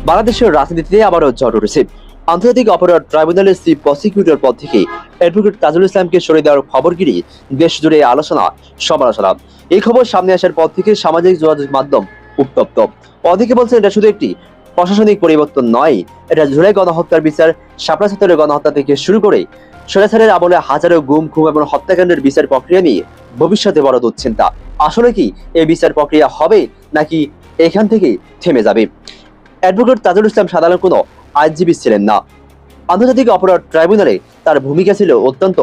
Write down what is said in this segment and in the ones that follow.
বাংলাদেশের রাজনীতিতে আবারও ঝড় উঠেছে। আন্তর্জাতিক অপরাধ ট্রাইব্যুনালের চিফ প্রসিকিউটর পদ থেকে অ্যাডভোকেট তাজুল ইসলামকে সরিয়ে দেওয়ার খবর ঘিরে দেশ জুড়ে আলোচনা সমালোচনা। এই খবর সামনে আসার পর থেকে সামাজিক যোগাযোগ মাধ্যম উত্তপ্ত। অনেকে বলছেন এটা শুধু একটি প্রশাসনিক পরিবর্তন নয়, এটা জুলাই গণহত্যার বিচার, শাপলা চত্বরের গণহত্যা থেকে শুরু করে স্বৈরাচারের আমলে হাজারো গুম খুন এবং হত্যাকাণ্ডের বিচার প্রক্রিয়া নিয়ে ভবিষ্যতে বড় দুশ্চিন্তা। আসলে কি এই বিচার প্রক্রিয়া হবে, নাকি এখান থেকে থেমে যাবে? অ্যাডভোকেট তাজুল ইসলাম সাধারণ কোনো আইনজীবী ছিলেন না। আন্তর্জাতিক অপরাধ ট্রাইব্যুনালে তার ভূমিকা ছিল অত্যন্ত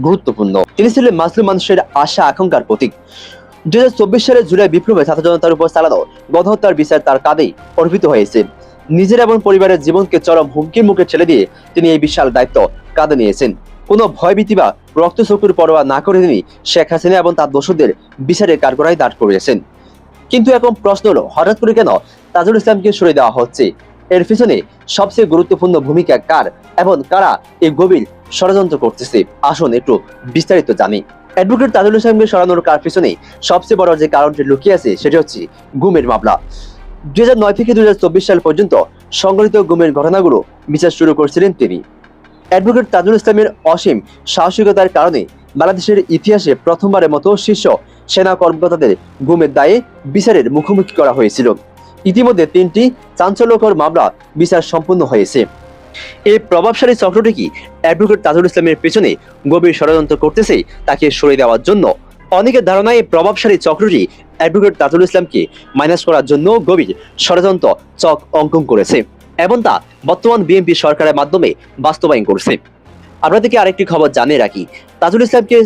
গুরুত্বপূর্ণ। তিনি ছিলেন মাসলুম মানুষের আশা আকাঙ্ক্ষার প্রতীক। 2024 সালের জুলাই বিপ্লবে ছাত্র জনতার উপর চালানো গণহত্যার বিচার তার কাঁধেই অর্পিত হয়েছে। নিজের এবং পরিবারের জীবনকে চরম হুমকির মুখে ঠেলে দিয়ে তিনি এই বিশাল দায়িত্ব কাঁধে নিয়েছেন। কোনো ভয়ভীতি বা রক্তচক্ষুর পরোয়া না করে তিনি শেখ হাসিনা এবং তার দোষরদের বিচারের কাঠগড়ায় দাঁড় করিয়েছেন। কিন্তু এখন প্রশ্ন হলো, হঠাৎ করে কেন তাজুল ইসলামকে সরিয়ে দেওয়া হচ্ছে? এর পিছনে সবচেয়ে গুরুত্বপূর্ণ ভূমিকা কার এবং কারা এই গভীর ষড়যন্ত্র করতেছে? আসুন একটু বিস্তারিত জানি। অ্যাডভোকেট তাজুল ইসলামকে সরানোর কার পিছনে সবচেয়ে বড় যে কারণটি লুকিয়ে আছে সেটি হচ্ছে গুমের মামলা। 2009 থেকে 2024 সাল পর্যন্ত সংঘটিত গুমের ঘটনাগুলো বিচার শুরু করেছিলেন তিনি। অ্যাডভোকেট তাজুল ইসলামের অসীম সাহসিকতার কারণে বাংলাদেশের ইতিহাসে প্রথমবারের মতো শীর্ষ সেনা কর্মকর্তাদের গুমের দায়ে বিচারের মুখোমুখি করা হয়েছিল। ইতিমধ্যে 3টি চাঞ্চল্যকর মামলা বিচার সম্পন্ন হয়েছে। এই প্রভাবশালী চক্রটি কি অ্যাডভোকেট তাজুল ইসলামের পেছনে গভীর ষড়যন্ত্র করতেছে তাকে সরিয়ে দেওয়ার জন্য? অনেকের ধারণা এই প্রভাবশালী চক্রটি অ্যাডভোকেট তাজুল ইসলামকে মাইনাস করার জন্য গভীর ষড়যন্ত্র চক অঙ্কন করেছে এবং তা বর্তমান বিএনপি সরকারের মাধ্যমে বাস্তবায়ন করছে। আপনাদেরকে আরেকটি খবর জানিয়ে রাখি, তাজুল ইসলামকে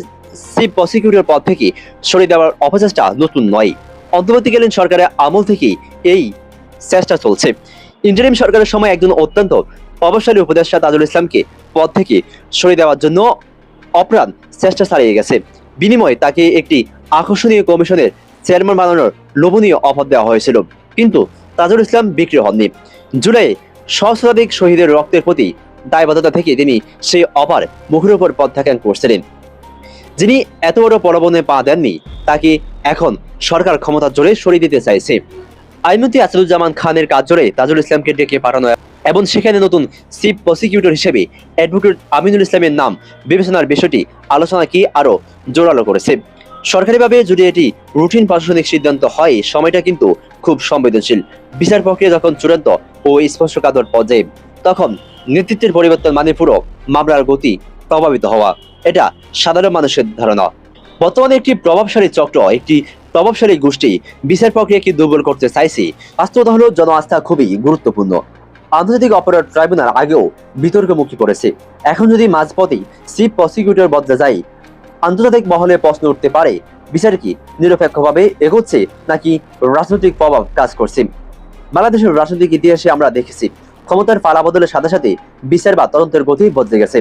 চিফ প্রসিকিউটর পদ থেকে সরিয়ে দেওয়ার অপচেষ্টা নতুন নয়। অন্তর্বর্তীকালীন সরকারের আমল থেকেই এই চেষ্টা চলছে। ইন্টারিম সরকারের সময় একজন অত্যন্ত প্রভাবশালী উপদেষ্টা তাজুল ইসলামকে পদ থেকে সরিয়ে দেওয়ার জন্য অপ্রাণ চেষ্টা চালিয়ে গেছে। বিনিময়ে তাকে একটি আকর্ষণীয় কমিশনের চেয়ারম্যান বানানোর লোভনীয় অফার দেওয়া হয়েছিল, কিন্তু তাজুল ইসলাম বিক্রি হননি। জুলাই সহস্রাধিক শহীদের রক্তের প্রতি দায়বদ্ধতা থেকে তিনি সেই অফার মুখের উপর প্রত্যাখ্যান করছিলেন। যিনি এত বড় প্রলোভনে পা দেননি তাকে এখন সরকার ক্ষমতার জোরে সরিয়ে দিতে চাইছে। আইনমন্ত্রী আসাদুজ্জামান খানের কাজ জোরে তাজুল ইসলামকে ডেকে পাঠানো এবং সেখানে নতুন চিফ প্রসিকিউটর হিসেবে অ্যাডভোকেট আমিনুল ইসলামের নাম বিবেচনার বিষয়টি আলোচনাকে আরো জোরালো করেছে। সরকারিভাবে যদি এটি রুটিন প্রশাসনিক সিদ্ধান্ত হয়, সময়টা কিন্তু খুব সংবেদনশীল। বিচার প্রক্রিয়া যখন চূড়ান্ত ও স্পর্শকাতর পর্যায়ে, তখন নেতৃত্বের পরিবর্তন মানে পুরো মামলার গতি প্রভাবিত হওয়া। এটা সাধারণ মানুষের ধারণা। বর্তমানে একটি প্রভাবশালী চক্র, একটি প্রভাবশালী গোষ্ঠী বিচার প্রক্রিয়াকে দুর্বল করতে চাইছে। বাস্তবতা হলো জন আস্থা খুবই গুরুত্বপূর্ণ। আন্তর্জাতিক অপরাধ ট্রাইব্যুনাল আগেও বিতর্ক মুখী করেছে। এখন যদি মাঝপথেই চিফ প্রসিকিউটর বদলে যায়, আন্তর্জাতিক মহলে প্রশ্ন উঠতে পারে, বিচার কি নিরপেক্ষভাবে এগোচ্ছে নাকি রাজনৈতিক প্রভাব কাজ করছে? বাংলাদেশের রাজনৈতিক ইতিহাসে আমরা দেখেছি ক্ষমতার পালা বদলের সাথে সাথে বিচার বা তদন্তের গতি বদলে গেছে।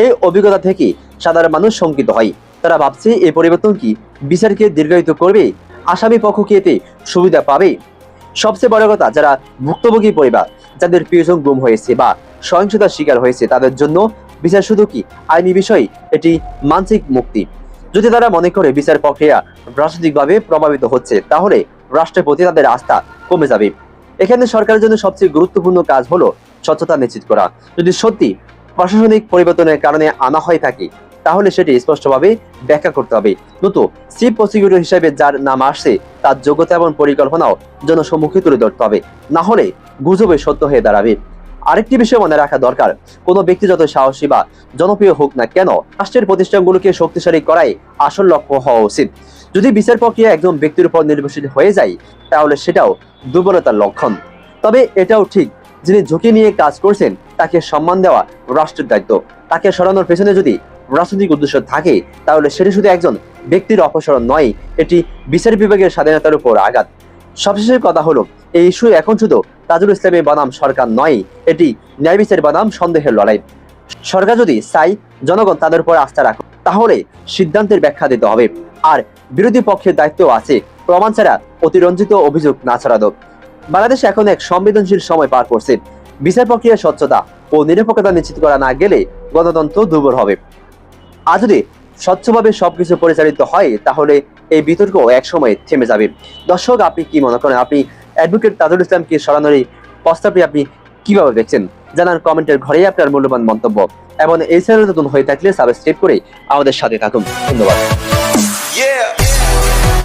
এই অভিজ্ঞতা থেকে সাধারণ মানুষ শঙ্কিত হয়। তারা ভাবছে এই পরিবর্তন কি বিচারকে দীর্ঘায়িত করবে? আসামি পক্ষ কি এতে সুবিধা পাবে? সবচেয়ে বড় কথা, যারা ভুক্তভোগী পরিবার, যাদের প্রিয়জন গুম হয়েছে বা সহিংসতার শিকার হয়েছে, তাদের জন্য বিচার শুধু কি আইনি বিষয়, এটি মানসিক মুক্তি। যদি তারা মনে করে বিচার প্রক্রিয়া রাজনৈতিকভাবে প্রভাবিত হচ্ছে, তাহলে রাষ্ট্রের প্রতি তাদের আস্থা কমে যাবে। এখানে সরকারের জন্য সবচেয়ে গুরুত্বপূর্ণ কাজ হলো স্বচ্ছতা নিশ্চিত করা। যদি সত্যি প্রশাসনিক পরিবর্তনের কারণে আনা হয়ে থাকে, তাহলে সেটি স্পষ্টভাবে ব্যাখ্যা করতে হবে। নতুন চিফ প্রসিকিউটর হিসেবে যার নাম আসছে, তার যোগ্যতা এবং পরিকল্পনাও জনসম্মুখে তুলে ধরতে হবে, না হলে গুজবে সত্য হয়ে দাঁড়াবে। আরেকটি বিষয় মনে রাখা দরকার, কোনো ব্যক্তি যত সাহসী বা জনপ্রিয় হোক না কেন, রাষ্ট্রের প্রতিষ্ঠানগুলোকে শক্তিশালী করাই আসল লক্ষ্য হওয়া উচিত। যদি বিচার প্রক্রিয়া একজন ব্যক্তির উপর নির্ভরশীল হয়ে যায়, তাহলে সেটাও দুর্বলতার লক্ষণ। তবে এটাও ঠিক, যিনি ঝুঁকি নিয়ে কাজ করছেন তাকে সম্মান দেওয়া রাষ্ট্রের দায়িত্ব। তাকে সরানোর পেছনে যদি রাজনৈতিক উদ্দেশ্য থাকে, তাহলে সেটি শুধু একজন ব্যক্তির অপসারণ নয়, এটি বিচার বিভাগের স্বাধীনতার উপর আঘাত। সবশেষের কথা হলো, এই ইস্যু এখন শুধু তাজুল ইসলামের বনাম সরকার নয়, এটি ন্যায় বিচার বনাম সন্দেহের লড়াই। সরকার যদি চাই জনগণ তাদের উপর আস্থা রাখে, তাহলে সিদ্ধান্তের ব্যাখ্যা দিতে হবে। আর বিরোধী পক্ষের দায়িত্ব আছে প্রমাণ ছাড়া অতিরঞ্জিত অভিযোগ না ছড়ানো। বাংলাদেশ এখন এক সংবেদনশীল সময় পার করছে। বিচার প্রক্রিয়ার স্বচ্ছতা ও নিরপেক্ষতা নিশ্চিত করা না গেলে গণতন্ত্র দুর্বল হবে। আর যদি স্বচ্ছভাবে সবকিছু পরিচালিত হয়, তাহলে এই বিতর্ক এক সময় থেমে যাবে। দর্শক, আপনি কি মনে করেন? আপনি অ্যাডভোকেট তাজুল ইসলামকে সরানোর প্রস্তাবটি আপনি কিভাবে দেখছেন জানান কমেন্টের ঘরে আপনার মূল্যবান মন্তব্য এবং এই চ্যানেলে নতুন হয়ে থাকলে সাবস্ক্রাইব করে আমাদের সাথে থাকুন। ধন্যবাদ।